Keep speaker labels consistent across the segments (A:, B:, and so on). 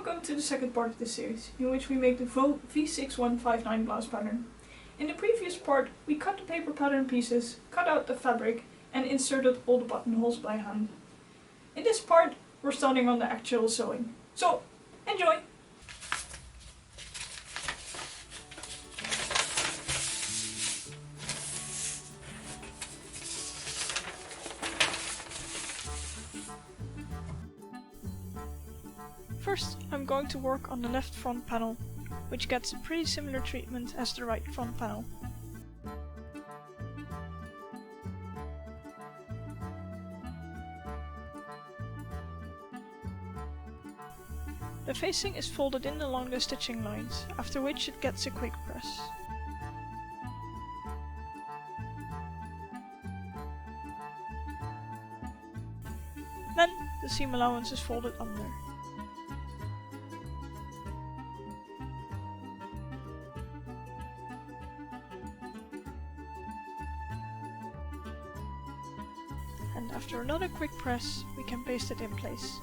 A: Welcome to the second part of this series, in which we make the Vogue V1659 blouse pattern. In the previous part, we cut the paper pattern pieces, cut out the fabric, and inserted all the buttonholes by hand. In this part, we're starting on the actual sewing. So, enjoy! First, I'm going to work on the left front panel, which gets a pretty similar treatment as the right front panel. The facing is folded in along the stitching lines, after which it gets a quick press. Then the seam allowance is folded under. And after another quick press, we can paste it in place.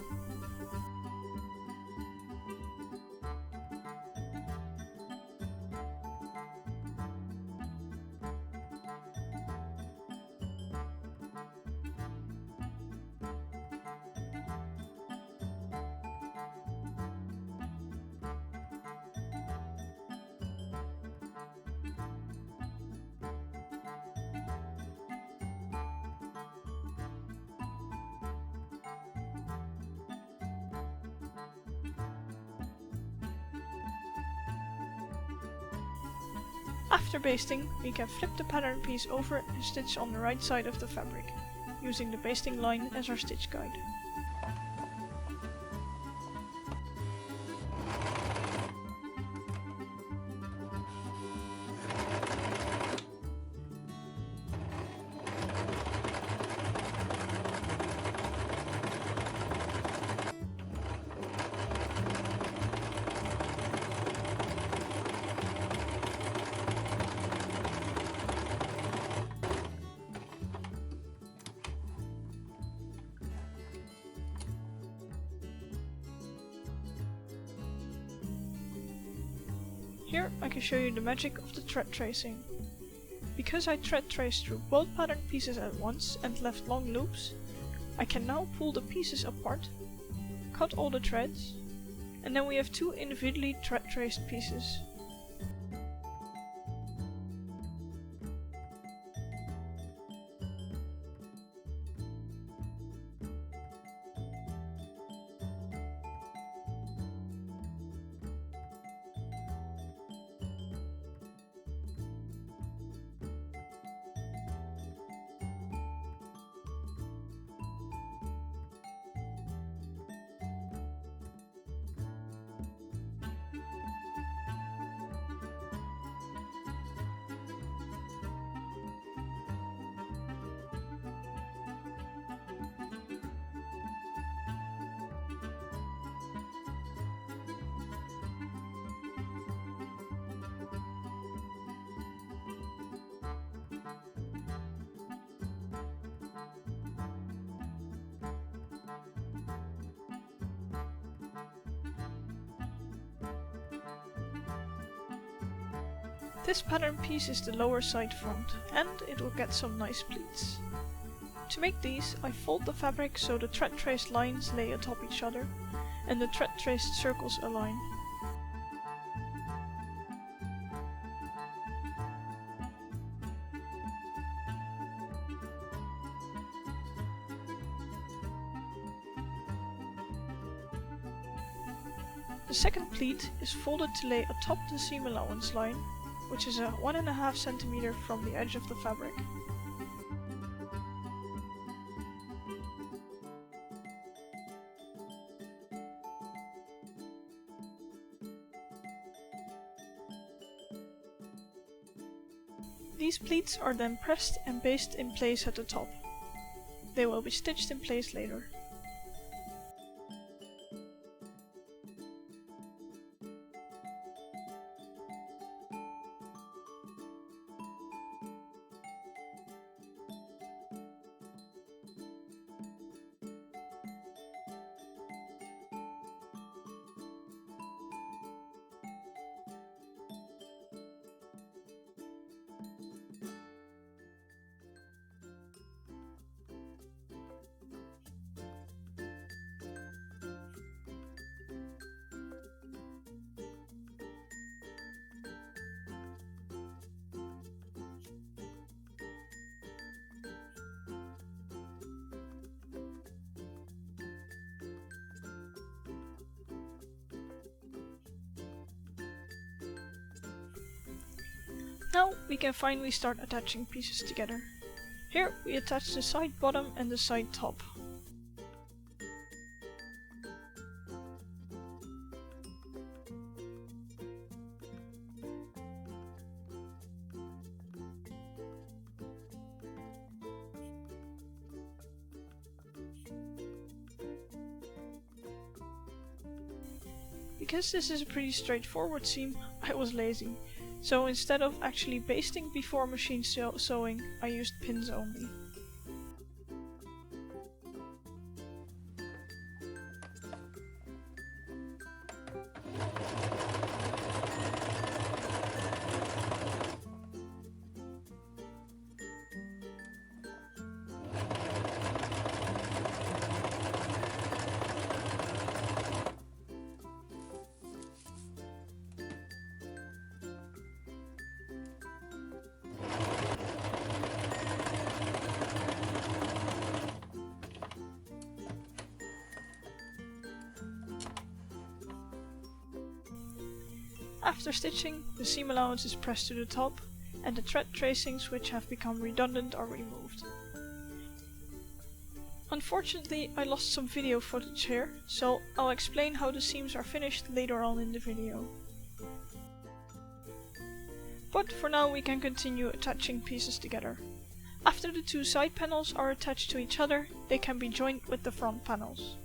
A: After basting, we can flip the pattern piece over and stitch on the right side of the fabric, using the basting line as our stitch guide. Here I can show you the magic of the thread tracing. Because I thread traced through both pattern pieces at once and left long loops, I can now pull the pieces apart, cut all the threads, and then we have two individually thread traced pieces. This pattern piece is the lower side front, and it will get some nice pleats. To make these, I fold the fabric so the thread traced lines lay atop each other, and the thread traced circles align. The second pleat is folded to lay atop the seam allowance line, which is a 1.5 cm from the edge of the fabric. These pleats are then pressed and basted in place at the top. They will be stitched in place later. Now we can finally start attaching pieces together. Here we attach the side bottom and the side top. Because this is a pretty straightforward seam, I was lazy, so instead of actually basting before machine sewing, I used pins only. After stitching, the seam allowance is pressed to the top, and the thread tracings which have become redundant are removed. Unfortunately, I lost some video footage here, so I'll explain how the seams are finished later on in the video. But for now we can continue attaching pieces together. After the two side panels are attached to each other, they can be joined with the front panels.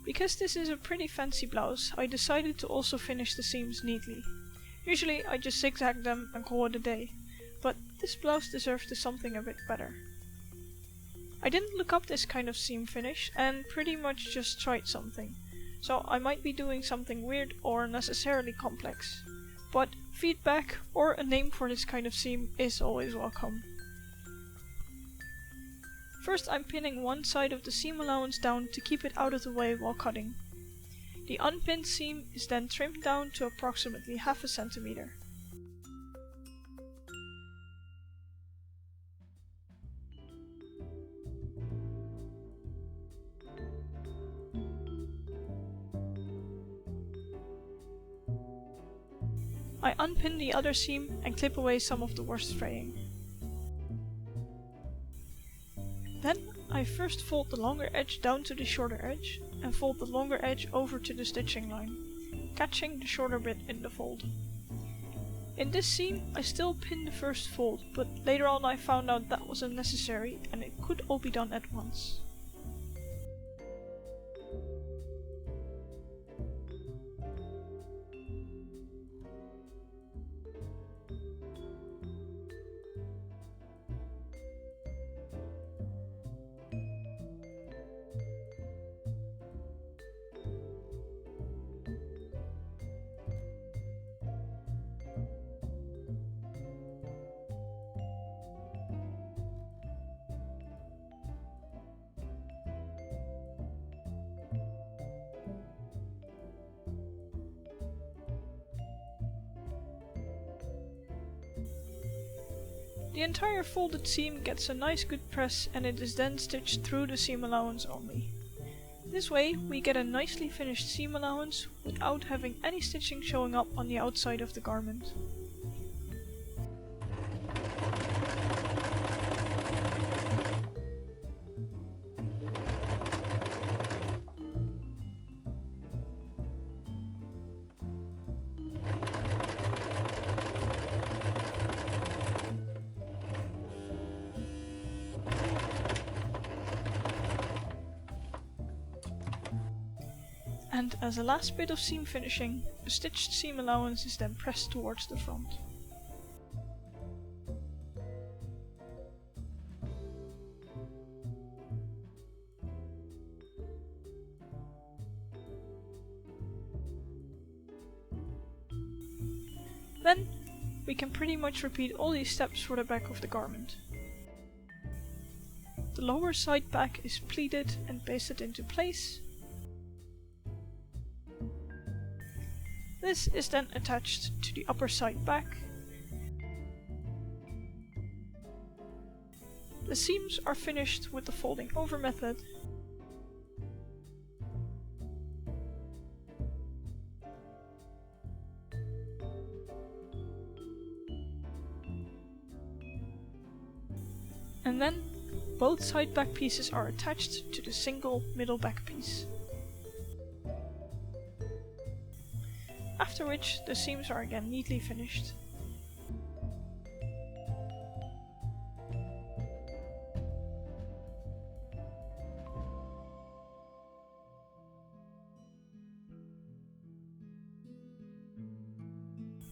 A: Because this is a pretty fancy blouse, I decided to also finish the seams neatly. Usually I just zigzag them and call it a day, but this blouse deserved something a bit better. I didn't look up this kind of seam finish and pretty much just tried something, so I might be doing something weird or unnecessarily complex, but feedback or a name for this kind of seam is always welcome. First I'm pinning one side of the seam allowance down to keep it out of the way while cutting. The unpinned seam is then trimmed down to approximately half a centimeter. I unpin the other seam and clip away some of the worst fraying. Then I first fold the longer edge down to the shorter edge and fold the longer edge over to the stitching line, catching the shorter bit in the fold. In this seam I still pin the first fold, but later on I found out that was unnecessary and it could all be done at once. The entire folded seam gets a nice good press and it is then stitched through the seam allowance only. This way we get a nicely finished seam allowance without having any stitching showing up on the outside of the garment. And as a last bit of seam finishing, a stitched seam allowance is then pressed towards the front. we can pretty much repeat all these steps for the back of the garment. The lower side back is pleated and pasted into place. This is then attached to the upper side back. The seams are finished with the folding over method. And then both side back pieces are attached to the single middle back piece. After which the seams are again neatly finished.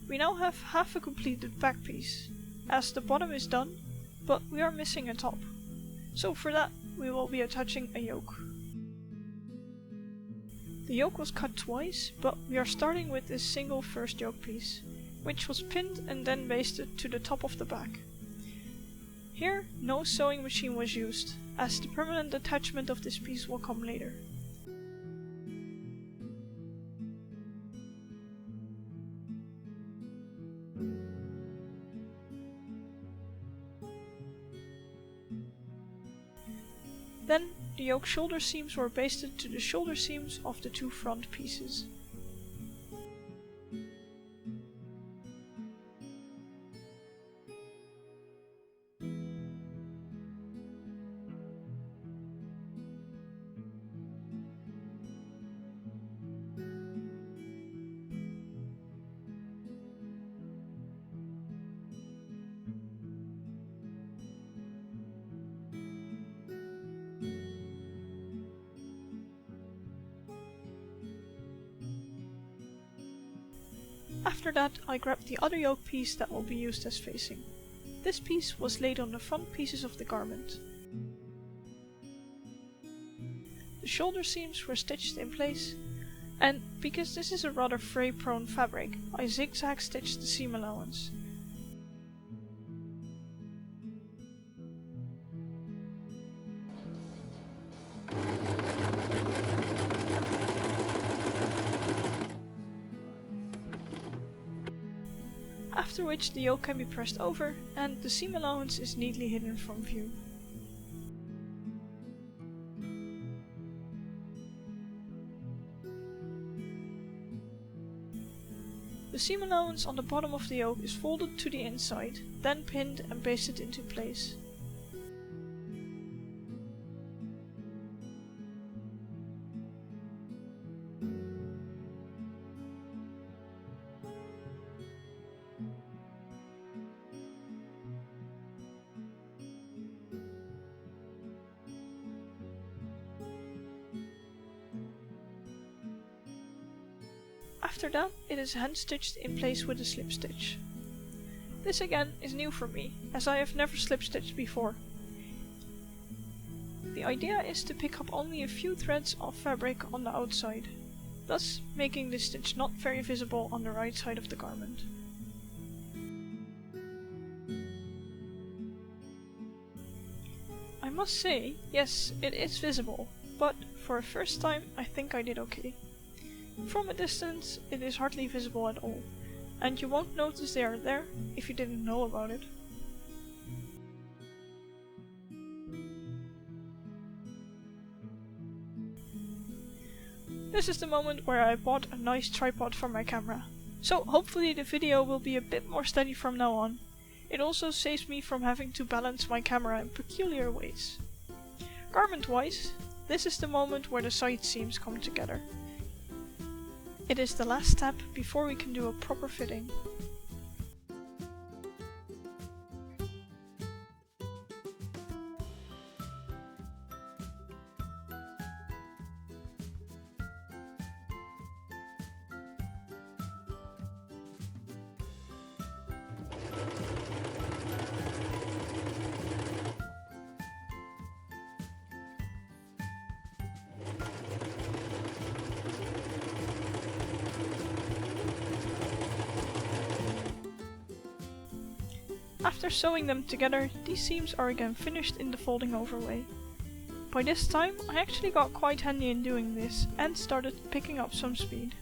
A: We now have half a completed back piece, as the bottom is done, but we are missing a top. So for that we will be attaching a yoke. The yoke was cut twice, but we are starting with this single first yoke piece, which was pinned and then basted to the top of the back. Here no sewing machine was used, as the permanent attachment of this piece will come later. Then the yoke shoulder seams were basted to the shoulder seams of the two front pieces. After that I grabbed the other yoke piece that will be used as facing. This piece was laid on the front pieces of the garment. The shoulder seams were stitched in place, and because this is a rather fray prone fabric, I zigzag stitched the seam allowance. After which the yoke can be pressed over and the seam allowance is neatly hidden from view. The seam allowance on the bottom of the yoke is folded to the inside, then pinned and pasted into place. After that, it is hand stitched in place with a slip stitch. This again is new for me, as I have never slip stitched before. The idea is to pick up only a few threads of fabric on the outside, thus making this stitch not very visible on the right side of the garment. I must say, yes, it is visible, but for a first time I think I did okay. From a distance it is hardly visible at all, and you won't notice they are there if you didn't know about it. This is the moment where I bought a nice tripod for my camera, so hopefully the video will be a bit more steady from now on. It also saves me from having to balance my camera in peculiar ways. Garment wise, this is the moment where the side seams come together. It is the last step before we can do a proper fitting. After sewing them together, these seams are again finished in the folding over way. By this time, I actually got quite handy in doing this and started picking up some speed.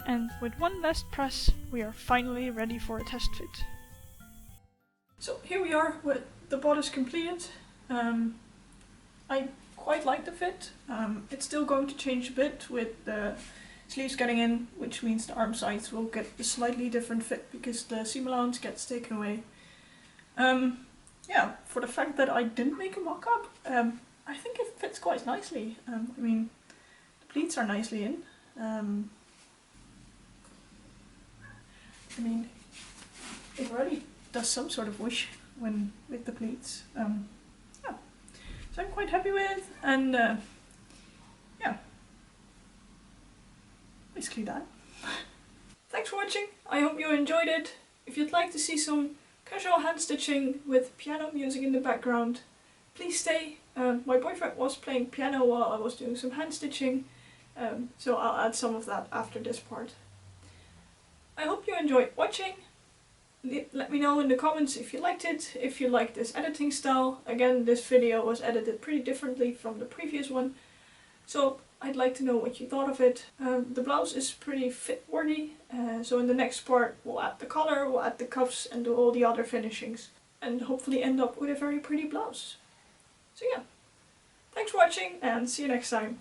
A: And with one last press, we are finally ready for a test fit. So here we are with the bodice completed. I quite like the fit. It's still going to change a bit with the sleeves getting in, which means the arm sides will get a slightly different fit because the seam allowance gets taken away. Yeah, for the fact that I didn't make a mock-up, I think it fits quite nicely. I mean, the pleats are nicely in. I mean, it already does some sort of whoosh when with the pleats. Yeah, so I'm quite happy with, and yeah, basically that. Thanks for watching. I hope you enjoyed it. If you'd like to see some casual hand stitching with piano music in the background, please stay. My boyfriend was playing piano while I was doing some hand stitching, so I'll add some of that after this part. I hope you enjoyed watching. Let me know in the comments if you liked it, if you like this editing style. Again, this video was edited pretty differently from the previous one, so I'd like to know what you thought of it. The blouse is pretty fit-worthy, so in the next part we'll add the collar, we'll add the cuffs and do all the other finishings, and hopefully end up with a very pretty blouse. So yeah, thanks for watching and see you next time.